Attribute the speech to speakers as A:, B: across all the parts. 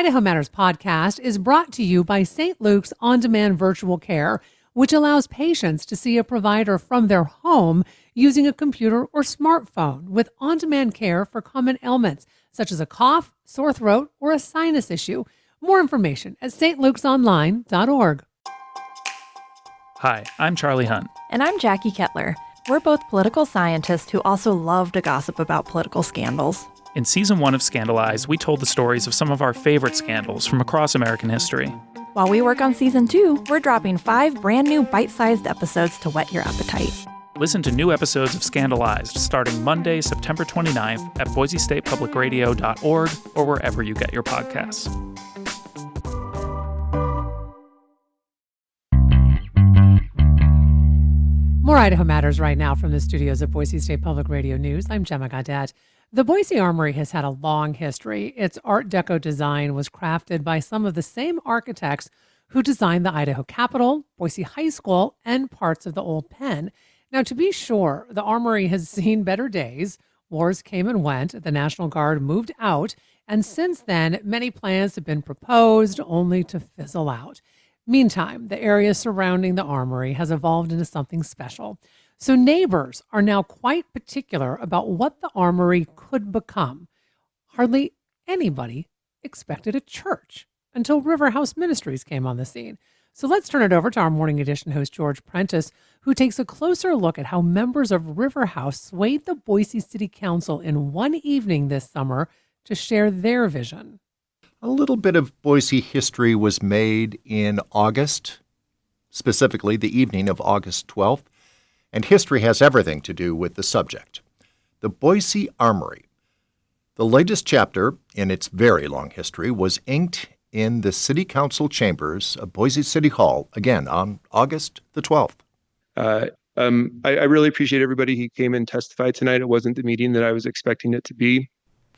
A: Idaho Matters podcast is brought to you by St. Luke's On-Demand Virtual Care, which allows patients to see a provider from their home using a computer or smartphone with on-demand care for common ailments, such as a cough, sore throat, or a sinus issue. More information at stlukesonline.org.
B: Hi, I'm Charlie Hunt.
C: And I'm Jackie Kettler. We're both political scientists who also love to gossip about political scandals.
B: In Season 1 of Scandalized, we told the stories of some of our favorite scandals from across American history.
C: While we work on Season 2, we're dropping 5 brand new bite-sized episodes to whet your appetite.
B: Listen to new episodes of Scandalized starting Monday, September 29th at boisestatepublicradio.org or wherever you get your podcasts.
A: More Idaho Matters right now from the studios of Boise State Public Radio News. I'm Gemma Gaudette. The Boise Armory has had a long history. Its Art Deco design was crafted by some of the same architects who designed the Idaho Capitol, Boise High School, and parts of the old Penn. Now, to be sure, the Armory has seen better days. Wars came and went. The National Guard moved out. And since then, many plans have been proposed only to fizzle out. Meantime, the area surrounding the Armory has evolved into something special. So neighbors are now quite particular about what the Armory could become. Hardly anybody expected a church until River House Ministries came on the scene. So let's turn it over to our Morning Edition host, George Prentice, who takes a closer look at how members of River House swayed the Boise City Council in one evening this summer to share their vision.
D: A little bit of Boise history was made in August, specifically the evening of August 12th, and history has everything to do with the subject. The Boise Armory. The latest chapter in its very long history was inked in the City Council chambers of Boise City Hall, again, on August the 12th.
E: I really appreciate everybody who came and testified tonight. It wasn't the meeting that I was expecting it to be.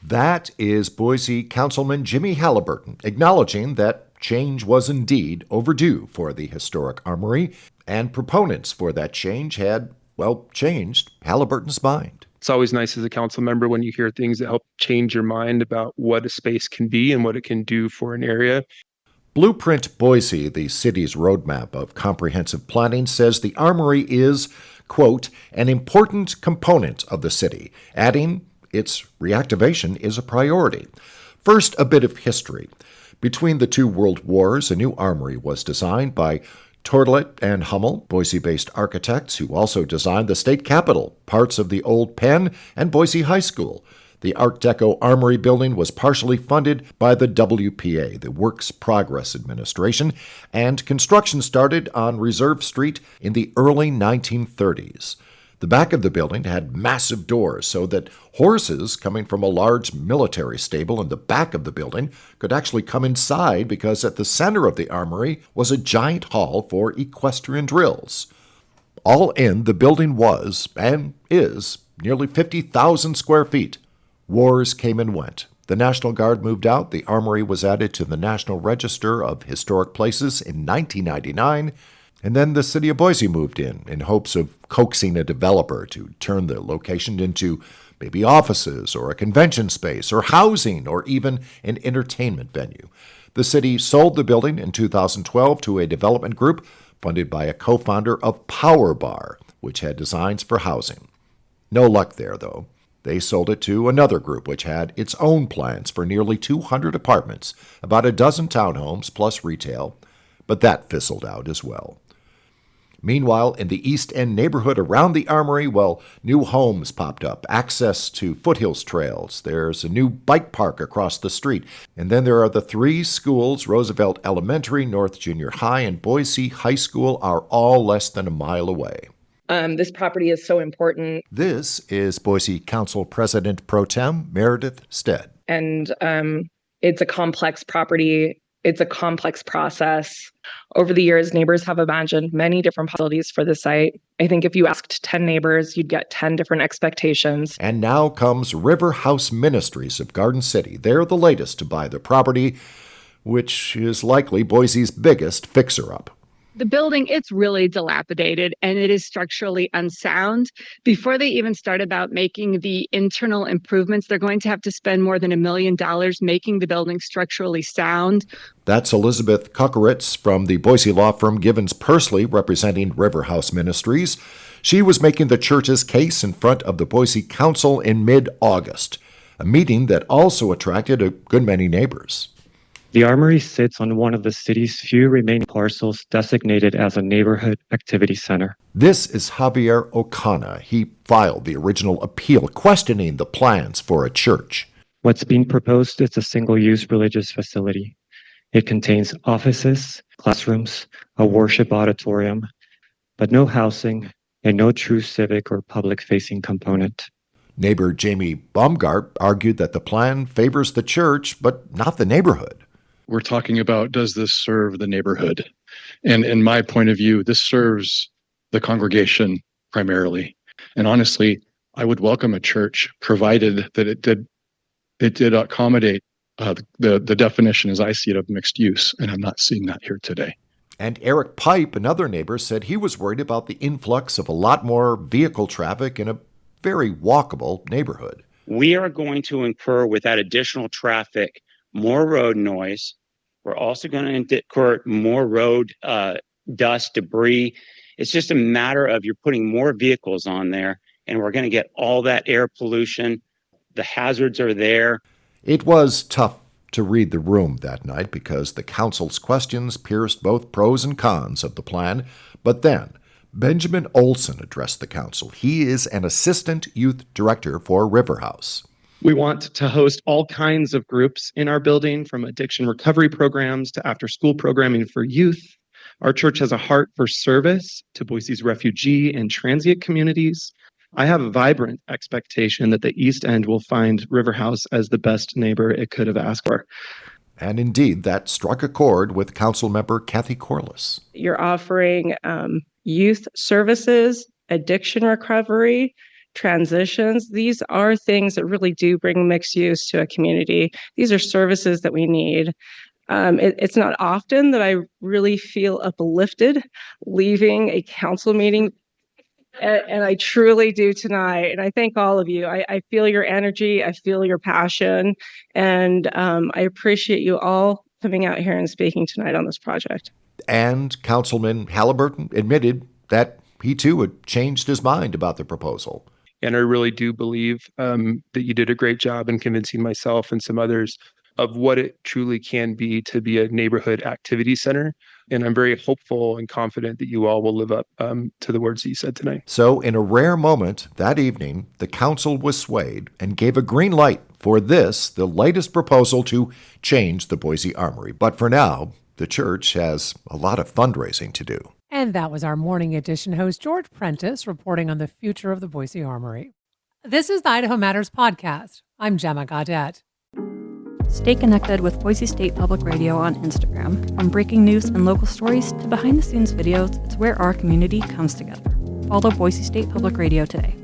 D: That is Boise Councilman Jimmy Halliburton acknowledging that change was indeed overdue for the historic Armory, and proponents for that change had, changed Halliburton's mind.
E: It's always nice as a council member when you hear things that help change your mind about what a space can be and what it can do for an area.
D: Blueprint Boise, the city's roadmap of comprehensive planning, says the Armory is, quote, an important component of the city, adding its reactivation is a priority. First, a bit of history. Between the two world wars, a new armory was designed by Tordelet and Hummel, Boise-based architects who also designed the state capitol, parts of the old Penn, and Boise High School. The Art Deco Armory building was partially funded by the WPA, the Works Progress Administration, and construction started on Reserve Street in the early 1930s. The back of the building had massive doors so that horses coming from a large military stable in the back of the building could actually come inside because at the center of the armory was a giant hall for equestrian drills. All in, the building was, and is, nearly 50,000 square feet. Wars came and went. The National Guard moved out. The armory was added to the National Register of Historic Places in 1999. And then the city of Boise moved in hopes of coaxing a developer to turn the location into maybe offices or a convention space or housing or even an entertainment venue. The city sold the building in 2012 to a development group funded by a co-founder of Power Bar, which had designs for housing. No luck there, though. They sold it to another group which had its own plans for nearly 200 apartments, about a dozen townhomes plus retail, but that fizzled out as well. Meanwhile, in the East End neighborhood around the Armory, new homes popped up, access to foothills trails. There's a new bike park across the street. And then there are the 3 schools, Roosevelt Elementary, North Junior High, and Boise High School are all less than a mile away.
F: This property is so important.
D: This is Boise Council President Pro Tem Meredith Stead.
F: And it's a complex property. It's a complex process. Over the years, neighbors have imagined many different possibilities for the site. I think if you asked 10 neighbors, you'd get 10 different expectations.
D: And now comes River House Ministries of Garden City. They're the latest to buy the property, which is likely Boise's biggest fixer-up.
G: The building, it's really dilapidated and it is structurally unsound. Before they even start about making the internal improvements, they're going to have to spend more than $1 million making the building structurally sound.
D: That's Elizabeth Kuckeritz from the Boise law firm Givens Pursley, representing River House Ministries. She was making the church's case in front of the Boise Council in mid-August, a meeting that also attracted a good many neighbors.
H: The Armory sits on one of the city's few remaining parcels designated as a neighborhood activity center.
D: This is Javier Ocana. He filed the original appeal questioning the plans for a church.
H: What's being proposed is a single-use religious facility. It contains offices, classrooms, a worship auditorium, but no housing and no true civic or public-facing component.
D: Neighbor Jamie Baumgart argued that the plan favors the church, but not the neighborhood.
I: We're talking about, does this serve the neighborhood? And in my point of view, this serves the congregation primarily. And honestly, I would welcome a church provided that it did accommodate the definition as I see it of mixed use. And I'm not seeing that here today.
D: And Eric Pipe, another neighbor, said he was worried about the influx of a lot more vehicle traffic in a very walkable neighborhood.
J: We are going to incur, with that additional traffic, more road noise. We're also going to incur more road dust, debris. It's just a matter of you're putting more vehicles on there, and we're going to get all that air pollution. The hazards are there.
D: It was tough to read the room that night because the council's questions pierced both pros and cons of the plan. But then Benjamin Olson addressed the council. He is an assistant youth director for River House.
E: We want to host all kinds of groups in our building, from addiction recovery programs to after-school programming for youth. Our church has a heart for service to Boise's refugee and transient communities. I have a vibrant expectation that the East End will find River House as the best neighbor it could have asked for.
D: And indeed, that struck a chord with Councilmember Kathy Corliss.
F: You're offering youth services, addiction recovery, transitions. These are things that really do bring mixed use to a community. These are services that we need. It's not often that I really feel uplifted leaving a council meeting, and I truly do tonight. And I thank all of you. I feel your energy. I feel your passion. And I appreciate you all coming out here and speaking tonight on this project.
D: And Councilman Halliburton admitted that he too had changed his mind about the proposal.
E: And I really do believe that you did a great job in convincing myself and some others of what it truly can be to be a neighborhood activity center. And I'm very hopeful and confident that you all will live up to the words that you said tonight.
D: So in a rare moment that evening, the council was swayed and gave a green light for this, the latest proposal to change the Boise Armory. But for now, the church has a lot of fundraising to do.
A: And that was our morning edition host, George Prentice, reporting on the future of the Boise Armory. This is the Idaho Matters podcast. I'm Gemma Gaudette.
C: Stay connected with Boise State Public Radio on Instagram. From breaking news and local stories to behind-the-scenes videos, it's where our community comes together. Follow Boise State Public Radio today.